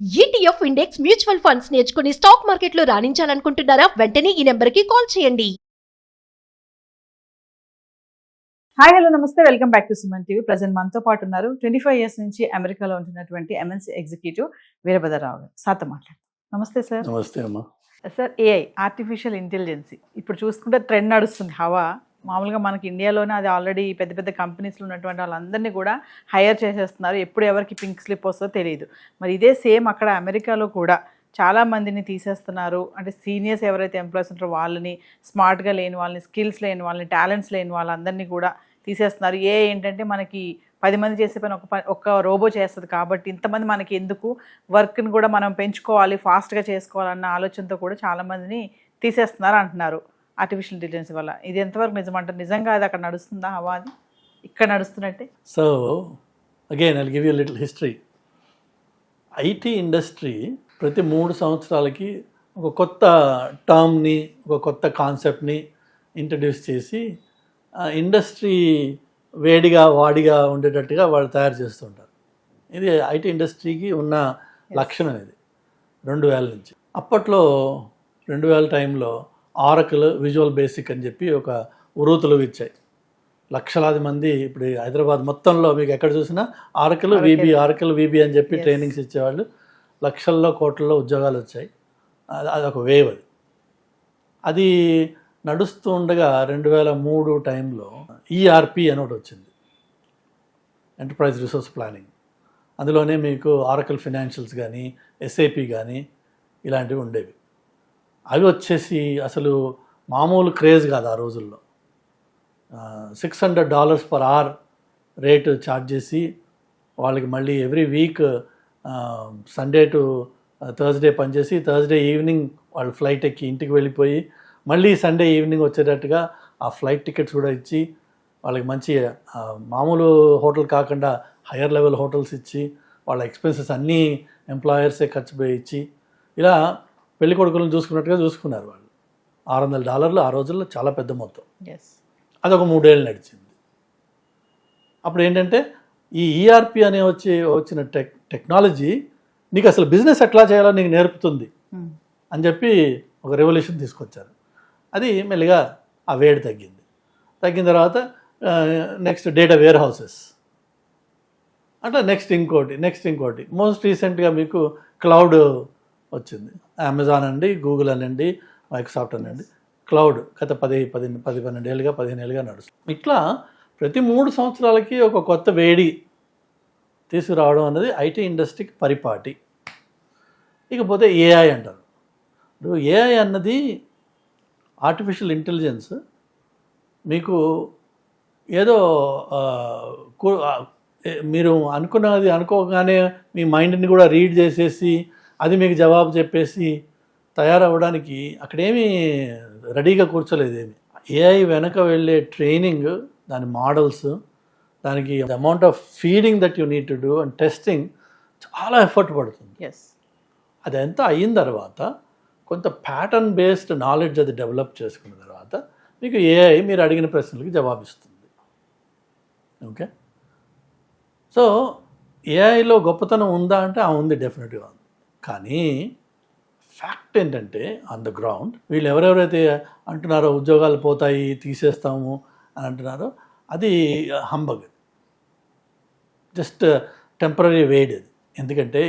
ETF index mutual funds నేర్చుకుని stock మార్కెట్లో రాణించాలనుకుంటున్నారా? వెంటనే ఈ నెంబర్కి కాల్ చేయండి. హాయ్ హలో నమస్తే, welcome back to Suman TV. Present మనతో పాటు ఉన్నారు 25 ఇయర్స్ నుంచి అమెరికాలో ఉంటున్నటువంటి ఎంఎన్సీ ఎగ్జిక్యూటివ్ వీరభద్రరావు గారు. సార్తో మాట్లాడతాం. నమస్తే సార్. నమస్తే అమ్మా. సార్, ఏఐ ఆర్టిఫిషియల్ ఇంటెలిజెన్స్ ఇప్పుడు చూసుకుంటే ట్రెండ్ నడుస్తుంది. హవా మామూలుగా మనకి ఇండియాలోనే అది ఆల్రెడీ పెద్ద పెద్ద కంపెనీస్లో ఉన్నటువంటి వాళ్ళందరినీ కూడా హైర్ చేసేస్తున్నారు. ఎప్పుడు ఎవరికి పింక్ స్లిప్ వస్తుందో తెలియదు. మరి ఇదే సేమ్ అక్కడ అమెరికాలో కూడా చాలా మందిని తీసేస్తున్నారు. అంటే సీనియర్స్ ఎవరైతే ఎంప్లాయీస్ ఉంటారో వాళ్ళని, స్మార్ట్గా లేని వాళ్ళని, స్కిల్స్ లేని వాళ్ళని, టాలెంట్స్ లేని వాళ్ళందరినీ కూడా తీసేస్తున్నారు. ఏంటంటే మనకి 10 మంది చేసే పని ఒక రోబో చేస్తుంది కాబట్టి ఇంతమంది మనకి ఎందుకు, వర్క్ని కూడా మనం పెంచుకోవాలి, ఫాస్ట్గా చేసుకోవాలన్న ఆలోచనతో కూడా చాలామందిని తీసేస్తున్నారు అంటున్నారు ఆర్టిఫిషియల్ ఇంటెలిజెన్స్ వల్ల. ఇది ఎంతవరకు నిజమంటారు? నిజంగా అది అక్కడ నడుస్తుందా హవా? అది ఇక్కడ నడుస్తున్నట్టే. So again I'll give you little history. IT industry ప్రతి 3 సంవత్సరాలకి ఒక కొత్త టర్మ్ని, ఒక కొత్త కాన్సెప్ట్ని ఇంట్రడ్యూస్ చేసి ఇండస్ట్రీ వేడిగా వాడిగా ఉండేటట్టుగా వాళ్ళు తయారు చేస్తుంటారు. ఇది ఐటీ ఇండస్ట్రీకి ఉన్న లక్షణం. ఇది 2000 నుంచి. అప్పట్లో 2000 టైంలో ఆరకిల్, విజువల్ బేసిక్ అని చెప్పి ఒక ఉరుతులు ఇచ్చాయి. లక్షలాది మంది ఇప్పుడు హైదరాబాద్ మొత్తంలో మీకు ఎక్కడ చూసినా ఆరకిల్ వీబీ అని చెప్పి ట్రైనింగ్స్ ఇచ్చేవాళ్ళు. లక్షల్లో కోట్లలో ఉద్యోగాలు వచ్చాయి. అదొక వేవ్. అది నడుస్తూ ఉండగా 2003 టైంలో ఈఆర్పి అని ఒకటి వచ్చింది, ఎంటర్ప్రైజ్ రిసోర్స్ ప్లానింగ్. అందులోనే మీకు ఆరకిల్ ఫినాన్షియల్స్ కానీ, ఎస్ఏపి కానీ ఇలాంటివి ఉండేవి. అవి వచ్చేసి అసలు మామూలు క్రేజ్ కాదు ఆ రోజుల్లో. $600 per hour రేటు ఛార్జ్ చేసి వాళ్ళకి మళ్ళీ every week Sunday to Thursday పనిచేసి థర్స్డే ఈవినింగ్ వాళ్ళు ఫ్లైట్ ఎక్కి ఇంటికి వెళ్ళిపోయి మళ్ళీ సండే ఈవినింగ్ వచ్చేటట్టుగా ఆ ఫ్లైట్ టికెట్స్ కూడా ఇచ్చి వాళ్ళకి మంచి మామూలు హోటల్ కాకుండా హయ్యర్ లెవెల్ హోటల్స్ ఇచ్చి వాళ్ళ ఎక్స్పెన్సెస్ అన్నీ ఎంప్లాయర్సే ఖర్చు పోయి ఇచ్చి ఇలా పెళ్లి కొడుకులను చూసుకున్నట్టుగా చూసుకున్నారు వాళ్ళు. $600 ఆ రోజుల్లో చాలా పెద్ద మొత్తం. అదొక 3 ఏళ్ళు నడిచింది. అప్పుడు ఏంటంటే ఈ ఈఆర్పి అనే వచ్చిన టెక్నాలజీ నీకు అసలు బిజినెస్ ఎట్లా చేయాలో నీకు నేర్పుతుంది అని చెప్పి ఒక రెవల్యూషన్ తీసుకొచ్చారు. అది మెల్లిగా ఆ వేడి తగ్గిన తర్వాత నెక్స్ట్ డేటా వేర్ హౌసెస్, అట్లా నెక్స్ట్ ఇంకోటి. మోస్ట్ రీసెంట్గా మీకు క్లౌడ్ వచ్చింది. అమెజాన్ అండి, గూగుల్ అనండి, మైక్రోసాఫ్ట్ అనండి. క్లౌడ్ గత 12 ఏళ్ళుగా 15 ఏళ్ళుగా నడుస్తుంది. ఇట్లా ప్రతి 3 సంవత్సరాలకి ఒక కొత్త వేడి తీసుకురావడం అన్నది ఐటీ ఇండస్ట్రీకి పరిపాటి. ఇకపోతే ఏఐ అంటారు. ఇప్పుడు ఏఐ అన్నది ఆర్టిఫిషియల్ ఇంటెలిజెన్స్ మీకు ఏదో మీరు అనుకున్నది అనుకోగానే మీ మైండ్ని కూడా రీడ్ చేసేసి అది మీకు జవాబు చెప్పేసి తయారవ్వడానికి అక్కడేమీ రెడీగా కూర్చోలేదు. ఏమి ఏఐ వెనక వెళ్ళే ట్రైనింగ్, దాని మోడల్స్, దానికి the amount of feeding that you need to do and testing చాలా ఎఫర్ట్ పడుతుంది. అదంతా అయిన తర్వాత కొంత ప్యాటర్న్ బేస్డ్ నాలెడ్జ్ అది డెవలప్ చేసుకున్న తర్వాత మీకు ఏఐ మీరు అడిగిన ప్రశ్నలకి జవాబిస్తుంది. ఓకే, సో ఏఐలో గొప్పతనం ఉందా అంటే ఉంది, డెఫినెట్గా ఉంది. కానీ ఫ్యాక్ట్ ఏంటంటే ఆన్ ద గ్రౌండ్ వీళ్ళు ఎవరెవరైతే అంటున్నారో ఉద్యోగాలు పోతాయి, తీసేస్తాము అని అంటున్నారో అది హంబగ్, జస్ట్ టెంపరీ వేడ్ అది. ఎందుకంటే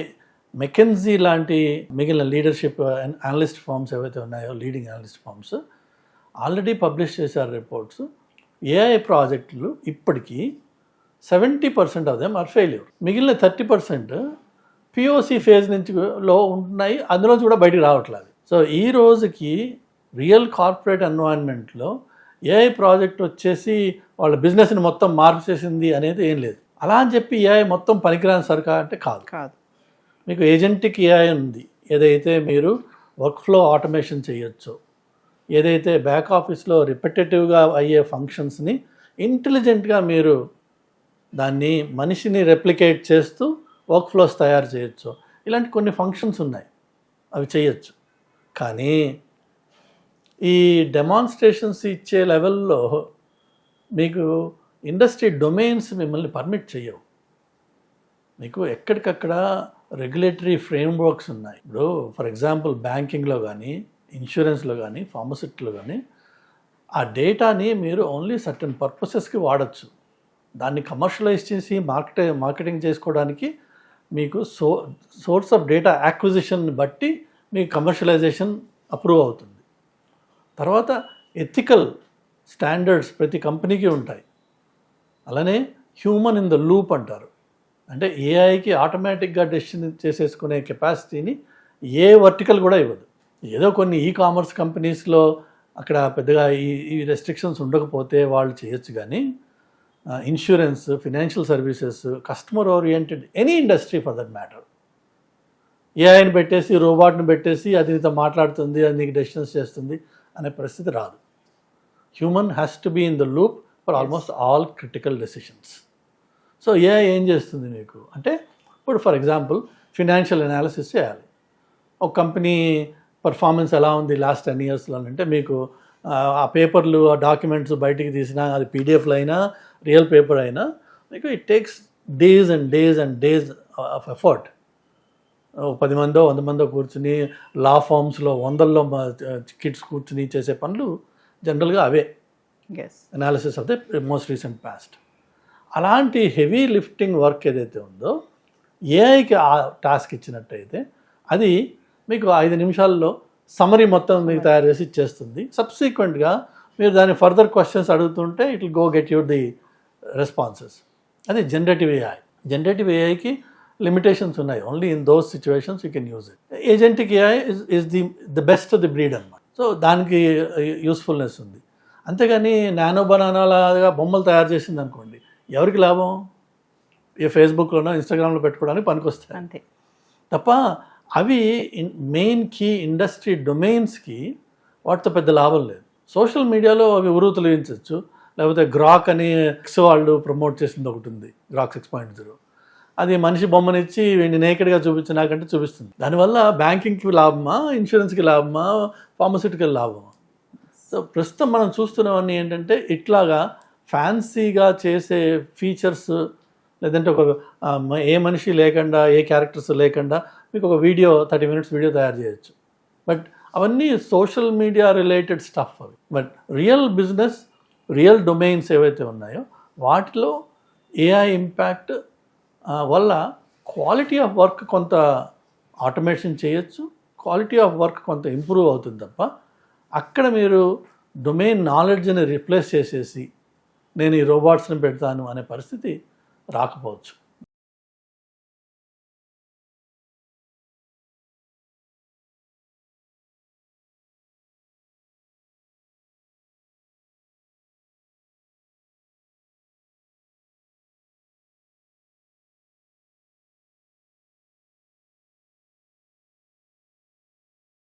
మెకెన్జీ లాంటి మిగిలిన లీడర్షిప్ అనలిస్ట్ ఫార్మ్స్ ఏవైతే ఉన్నాయో, leading analyst firms already publish చేశారు రిపోర్ట్స్. ఏఐ ప్రాజెక్టులు ఇప్పటికీ 70% ఆఫ్ దెమ్ ఆర్ ఫెయిల్యూర్. మిగిలిన 30% పిఓసి ఫేజ్ నుంచి లో ఉంటున్నాయి, అందులో కూడా బయటికి రావట్లేదు. సో ఈ రోజుకి రియల్ కార్పొరేట్ ఎన్వైరన్మెంట్లో ఏఐ ప్రాజెక్ట్ వచ్చేసి వాళ్ళ బిజినెస్ని మొత్తం మార్పు చేసింది అనేది ఏం లేదు. అలా అని చెప్పి ఏఐ మొత్తం పనికిరాని సరికా అంటే కాదు. మీకు ఏజెంటిక్ ఏఐ ఉంది. ఏదైతే మీరు వర్క్ ఫ్లో ఆటోమేషన్ చేయొచ్చో, ఏదైతే బ్యాక్ ఆఫీస్లో రిపిటేటివ్గా అయ్యే ఫంక్షన్స్ని ఇంటెలిజెంట్గా మీరు దాన్ని మనిషిని రెప్లికేట్ చేస్తూ వర్క్ ఫ్లోస్ తయారు చేయొచ్చు. ఇలాంటి కొన్ని ఫంక్షన్స్ ఉన్నాయి, అవి చేయొచ్చు. కానీ ఈ డెమాన్స్ట్రేషన్స్ ఇచ్చే లెవెల్లో మీకు ఇండస్ట్రీ డొమైన్స్ మిమ్మల్ని పర్మిట్ చేయవు. మీకు ఎక్కడికక్కడ రెగ్యులేటరీ ఫ్రేమ్వర్క్స్ ఉన్నాయి. ఇప్పుడు ఫర్ ఎగ్జాంపుల్ బ్యాంకింగ్లో కానీ, ఇన్సూరెన్స్లో కానీ, ఫార్మసిటీలో కానీ ఆ డేటాని మీరు ఓన్లీ సర్టన్ పర్పసెస్కి వాడచ్చు. దాన్ని కమర్షియలైజ్ చేసి మార్కెటింగ్ చేసుకోవడానికి మీకు సోర్స్ ఆఫ్ డేటా యాక్విజిషన్ బట్టి మీకు కమర్షియలైజేషన్ అప్రూవ్ అవుతుంది. తర్వాత ఎథికల్ స్టాండర్డ్స్ ప్రతి కంపెనీకి ఉంటాయి. అలానే హ్యూమన్ ఇన్ ద లూప్ అంటారు. అంటే ఏఐకి ఆటోమేటిక్గా డెసిషన్ చేసేసుకునే కెపాసిటీని ఏ వర్టికల్ కూడా ఇవ్వదు. ఏదో కొన్ని కామర్స్ కంపెనీస్లో అక్కడ పెద్దగా ఈ రెస్ట్రిక్షన్స్ ఉండకపోతే వాళ్ళు చేయొచ్చు, కానీ insurance, financial services, customer oriented any industry for that matter, ఏఐని పెట్టేసి రోబోట్ని పెట్టేసి అది నీతో మాట్లాడుతుంది, అది నీకు డెసిషన్స్ చేస్తుంది అనే పరిస్థితి రాదు. Human has to be in the loop for almost all critical decisions. So AI ఏం చేస్తుంది మీకు అంటే, ఇప్పుడు ఫర్ ఎగ్జాంపుల్ ఫినాన్షియల్ అనాలిసిస్ చేయాలి. ఒక కంపెనీ పర్ఫార్మెన్స్ ఎలా ఉంది లాస్ట్ 10 yearsలో అంటే మీకు ఆ పేపర్లు, ఆ డాక్యుమెంట్స్ బయటికి తీసినా, అది పీడిఎఫ్లో అయినా రియల్ పేపర్ అయినా మీకు it takes days and days and days of effort. 10 మందో 100 మందో కూర్చుని లా ఫామ్స్లో 100లో కిడ్స్ కూర్చుని చేసే పనులు జనరల్గా అవే analysis of the most recent past. అలాంటి హెవీ లిఫ్టింగ్ వర్క్ ఏదైతే ఉందో ఏఐకి ఆ టాస్క్ ఇచ్చినట్టయితే అది మీకు 5 నిమిషాల్లో సమరీ మొత్తం మీకు తయారు చేసి ఇచ్చేస్తుంది. సబ్సీక్వెంట్గా మీరు దాని ఫర్దర్ క్వశ్చన్స్ అడుగుతుంటే it will go get your the responses. అది జనరేటివ్ ఏఐ. జనరేటివ్ ఏఐకి లిమిటేషన్స్ ఉన్నాయి. Only in those situations you can use it. Agentic AI is the best of the breed అన్నమాట. సో దానికి యూస్ఫుల్నెస్ ఉంది. అంతేగాని nano బనానాలాగా బొమ్మలు తయారు చేసింది అనుకోండి, ఎవరికి లాభం? ఏ ఫేస్బుక్లోనో ఇన్స్టాగ్రామ్లో పెట్టుకోవడానికి పనికొస్తాయి అంతే తప్ప అవి మెయిన్ కీ ఇండస్ట్రీ డొమైన్స్కి వాటితో పెద్ద లాభం లేదు. సోషల్ మీడియాలో అవి ఉరుతులు వేయించవచ్చు. లేకపోతే గ్రాక్ అని వాళ్ళు ప్రమోట్ చేసింది ఒకటి ఉంది, గ్రాక్ 6.0. అది మనిషి బొమ్మనిచ్చి వీడిని నేకెడ్గా చూపించినాకంటే చూపిస్తుంది. దానివల్ల బ్యాంకింగ్కి లాభమా, ఇన్సూరెన్స్కి లాభమా, ఫార్మస్యూటికల్ లాభమా? సో ప్రస్తుతం మనం చూస్తున్నవన్నీ ఏంటంటే ఇట్లాగా ఫ్యాన్సీగా చేసే ఫీచర్స్, లేదంటే ఒక ఏ మనిషి లేకుండా, ఏ క్యారెక్టర్స్ లేకుండా మీకు ఒక వీడియో 30 minutes వీడియో తయారు చేయొచ్చు. బట్ అవన్నీ సోషల్ మీడియా రిలేటెడ్ స్టఫ్ అవి. But real business, real domains ఏవైతే ఉన్నాయో వాటిలో ఏఐ ఇంపాక్ట్ వల్ల క్వాలిటీ ఆఫ్ వర్క్ కొంత ఆటోమేషన్ చేయొచ్చు, క్వాలిటీ ఆఫ్ వర్క్ కొంత ఇంప్రూవ్ అవుతుంది తప్ప అక్కడ మీరు డొమైన్ నాలెడ్జ్ని రిప్లేస్ చేసేసి నేను ఈ రోబోట్స్ని పెడతాను అనే పరిస్థితి రాకపోవచ్చు.